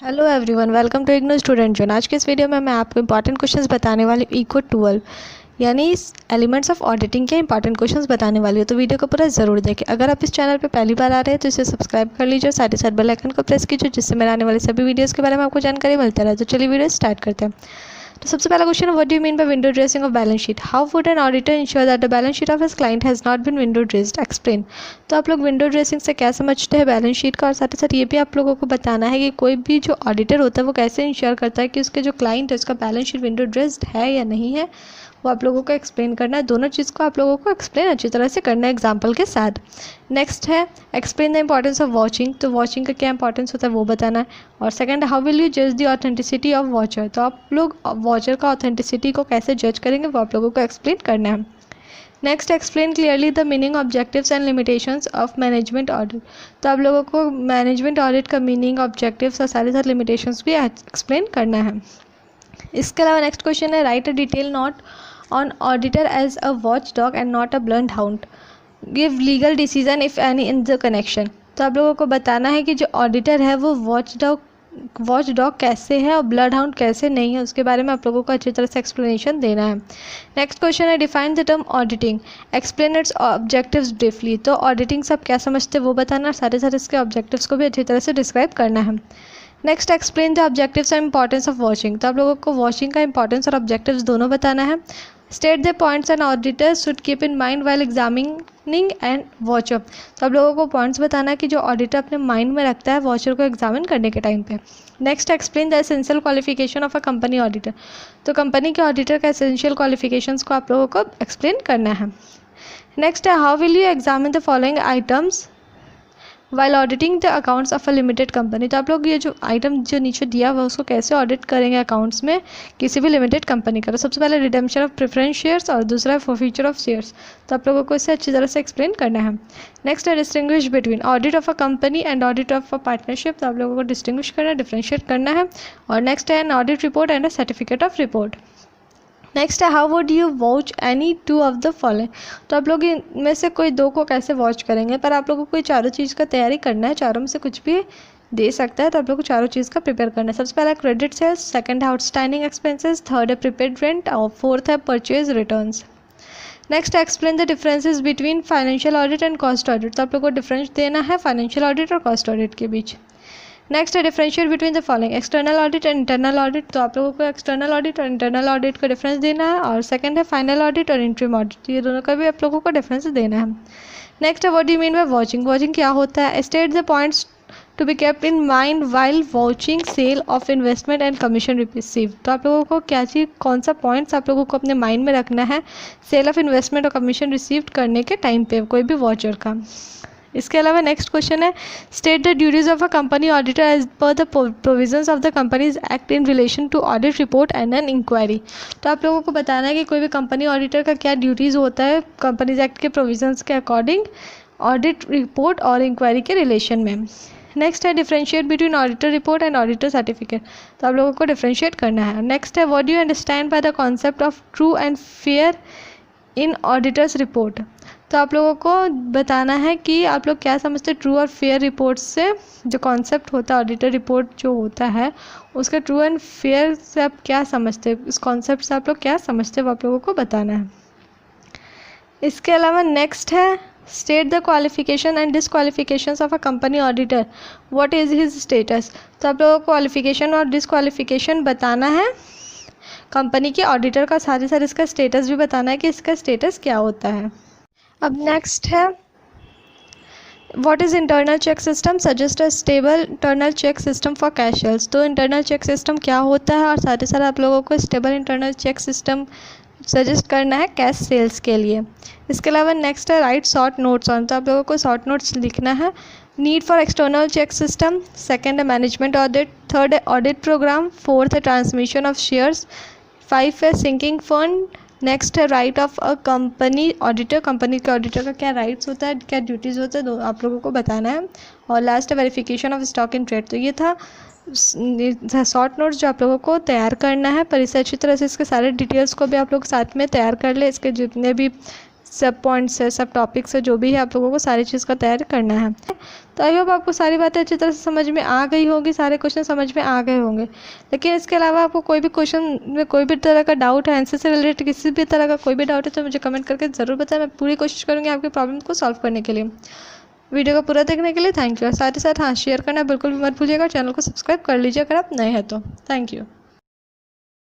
Hello everyone, welcome to IGNOU student zone. आज के इस वीडियो में मैं आपको इंपॉर्टेंट क्वेश्चंस बताने वाली इको 12 यानी एलिमेंट्स ऑफ ऑडिटिंग के इंपॉर्टेंट क्वेश्चंस बताने वाली हूँ। तो वीडियो को पूरा ज़रूर देखें। अगर आप इस चैनल पे पहली बार आ रहे हैं तो इसे सब्सक्राइब कर लीजिए और साथ ही साथ बेल आइकन को प्रेस कीजिए, जिससे मेरे आने वाले सभी वीडियोज़ के बारे में आपको जानकारी मिलती रहे। तो चलिए वीडियो स्टार्ट करते हैं। तो सबसे पहला question, what do you mean by window dressing of balance sheet? How would an auditor ensure that the balance sheet of his client has not been window dressed? Explain. तो आप लोग window dressing से क्या समझते हैं balance sheet का, और साथ ही साथ ये भी आप लोगों को बताना है कि कोई भी जो ऑडिटर होता है वो कैसे इंश्योर करता है कि उसके जो क्लाइंट है उसका बैलेंस शीट विंडो ड्रेस्ड है या नहीं है, वो आप लोगों को एक्सप्लेन करना है। दोनों चीज़ को आप लोगों को एक्सप्लेन अच्छी तरह से करना है एग्जाम्पल के साथ। नेक्स्ट है explain the importance of watching. तो वॉचिंग का क्या इंपॉर्टेंस होता है वो बताना है। और सेकंड, हाउ विल यू जज द ऑथेंटिसिटी ऑफ वॉचर? तो आप लोग वॉचर का ऑथेंटिसिटी को कैसे जज करेंगे वो आप लोगों को एक्सप्लेन करना है। Next, explain clearly the meaning, objectives and limitations of management audit. तो आप लोगों को मैनेजमेंट ऑडिट का मीनिंग, ऑब्जेक्टिव्स और साथ ही साथ लिमिटेशंस भी एक्सप्लेन करना है। इसके अलावा नेक्स्ट क्वेश्चन है, write a detail note on auditor as a watchdog and not a bloodhound. Give legal decision if any in the connection. तो आप लोगों को बताना है कि जो ऑडिटर है वो वॉच डॉग कैसे है और ब्लड हाउंड कैसे नहीं है, उसके बारे में आप लोगों को अच्छी तरह से एक्सप्लेनेशन देना है। नेक्स्ट क्वेश्चन है, define the term auditing, explain it's objectives briefly. तो ऑडिटिंग से आप क्या समझते हैं वो बताना, और साथ ही साथ इसके ऑब्जेक्टिव्स को भी अच्छी तरह से डिस्क्राइब करना है। Next, explain the objectives and importance of watching. तो आप लोगों को वॉचिंग का इंपॉर्टेंस और ऑब्जेक्टिव्स दोनों बताना है। State the points and auditors should keep in mind while examining and watcher. तो आप लोगों को पॉइंट्स बताना है कि जो ऑडिटर अपने माइंड में रखता है वॉचर को एग्जामिन करने के टाइम पे। Next, explain the essential qualification of a company auditor. तो कंपनी के ऑडिटर का एसेंशियल क्वालिफिकेशंस को आप लोगों को एक्सप्लेन करना है। नेक्स्ट है, how will you examine the following items while auditing the accounts of a limited company. तो आप लोग ये जो आइटम जो नीचे दिया हुआ उसको कैसे ऑडिट करेंगे अकाउंट्स में किसी भी लिमिटेड कंपनी का। तो सबसे पहले रिडेम्पशन ऑफ प्रेफरेंस शेयर्स और दूसरा है फॉरफीचर ऑफ शेयर्स। तो आप लोगों को इसे अच्छी तरह से एक्सप्लेन करना है। नेक्स्ट है, distinguish between audit of a company and audit of a partnership. तो आप लोगों को डिस्टिंग्विश करना है, डिफ्रेंशिएट करना है। और नेक्स्ट है, an audit report and a certificate of report. Next है, how would you watch any two of the following. तो आप लोग इनमें से कोई दो को कैसे वॉच करेंगे, पर आप लोगों को चारों चीज़ का तैयारी करना है, चारों में से कुछ भी दे सकता है। तो आप लोग को चारों चीज़ का प्रिपेयर करना है। सबसे पहला क्रेडिट सेल्स, सेकंड है आउटस्टैंडिंग एक्सपेंसेस, थर्ड है प्रीपेड रेंट और फोर्थ है purchase returns. Next, explain the differences between financial audit and cost audit. तो आप लोग को डिफरेंस देना है फाइनेंशियल ऑडिट और कॉस्ट ऑडिट के बीच। नेक्स्ट है, differentiate between the following, external audit and internal audit. तो आप लोगों को एक्सटर्नल ऑडिट और इंटरनल ऑडिट का डिफरेंस देना है। और सेकंड है, फाइनल ऑडिट और इंटरिम ऑडिट। ये दोनों का भी आप लोगों को डिफरेंस देना है। नेक्स्ट है, what do you mean by vouching? Vouching क्या होता है? State the points to be kept in mind while vouching sale of investment and commission receive. तो आप लोगों को क्या चीज़, कौन सा पॉइंट्स आप लोगों को अपने माइंड में रखना है सेल ऑफ इन्वेस्टमेंट और कमीशन रिसीव करने के टाइम पे कोई भी वॉचर का। इसके अलावा नेक्स्ट क्वेश्चन है, state the duties of a company auditor as per the provisions of the companies act in relation to audit report and an inquiry. तो आप लोगों को बताना है कि कोई भी कंपनी ऑडिटर का क्या ड्यूटीज़ होता है कंपनीज एक्ट के प्रोविजंस के अकॉर्डिंग ऑडिट रिपोर्ट और इंक्वायरी के रिलेशन में। नेक्स्ट है, differentiate between auditor report and auditor certificate. तो आप लोगों को डिफरेंशिएट करना है। नेक्स्ट है, what do you understand by the concept of true and fair in auditors report. तो आप लोगों को बताना है कि आप लोग क्या समझते हैं ट्रू और फेयर रिपोर्ट से, जो कॉन्सेप्ट होता है ऑडिटर रिपोर्ट जो होता है उसका ट्रू एंड फेयर से आप क्या समझते हैं, इस कॉन्सेप्ट से आप लोग क्या समझते हैं वो आप लोगों को बताना है। इसके अलावा नेक्स्ट है, state the qualification and disqualifications of a company auditor, what is his status. तो आप लोगों को क्वालिफिकेशन और डिसक्वालिफिकेशन बताना है कंपनी के ऑडिटर का, साथ ही साथ इसका स्टेटस भी बताना है कि इसका स्टेटस क्या होता है। अब नेक्स्ट है, what is internal check system, suggest a stable internal check system for cashiers. तो इंटरनल चेक सिस्टम क्या होता है और साथ ही साथ आप लोगों को stable internal check system suggest करना है कैश सेल्स के लिए। इसके अलावा नेक्स्ट है, राइट शॉर्ट नोट्स ऑन। तो आप लोगों को शॉर्ट नोट्स लिखना है। Need for external check system, second है मैनेजमेंट ऑडिट, थर्ड है ऑडिट प्रोग्राम, फोर्थ है ट्रांसमिशन ऑफ शेयर्स, 5 है सिंकिंग फंड। नेक्स्ट है, right of a company auditor, company के ऑडिटर का क्या राइट्स होता है, क्या ड्यूटीज़ होता है, दो आप लोगों को बताना है। और लास्ट है, verification of stock in trade. तो ये था शॉर्ट नोट्स जो आप लोगों को तैयार करना है, पर इसे अच्छी तरह से इसके सारे डिटेल्स को भी आप लोग साथ में तैयार कर ले। इसके जितने भी सब पॉइंट्स है, सब टॉपिक्स है, जो भी है आप लोगों को सारी चीज़ का तैयारी करना है। तो आई होप आपको सारी बातें अच्छी तरह से समझ में आ गई होगी, सारे क्वेश्चन समझ में आ गए होंगे। लेकिन इसके अलावा आपको कोई भी क्वेश्चन में कोई भी तरह का डाउट है, आंसर से रिलेटेड किसी भी तरह का कोई भी डाउट है तो मुझे कमेंट करके ज़रूर बताएं। मैं पूरी कोशिश करूँगी आपकी प्रॉब्लम को सॉल्व करने के लिए। वीडियो को पूरा देखने के लिए थैंक यू। और साथ ही साथ हाँ, शेयर करना बिल्कुल भी मत भूलिएगा। चैनल को सब्सक्राइब कर लीजिए अगर आप नए हैं तो। Thank you.